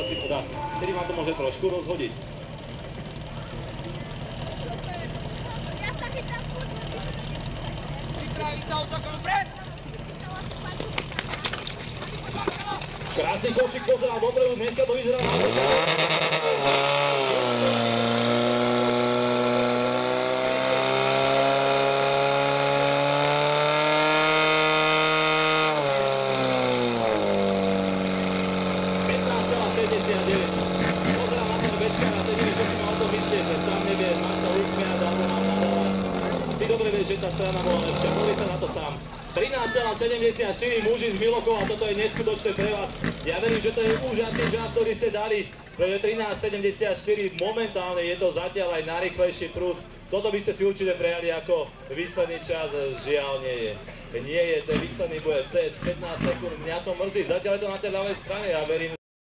si podá. Vtedy vám to môže trošku rozhodiť. Krásny košík pozerá, dobre, už dneska to vyzerá na to. Pozerám na toho bečkára, ten nevie, čo si ma o tom myslieť, sám nevie, má sa usmiať, alebo mám nadávať. Ty dobre vieš, že tá strana bola lepšia, pozri sa na to sám. 13,74 muži z Milokova, toto je neskutočné pre vás. Ja verím, že to je úžasný čas, ktorý ste dali. 13,74 momentálne je to zatiaľ aj najrýchlejší prúd. Toto by ste si určite prejali ako výsledný čas, žiaľ nie je. Nie je, ten výsledný bude cez 15 sekúnd, mňa to mrzí, zatiaľ je to na tej ľavej strane, ja verím.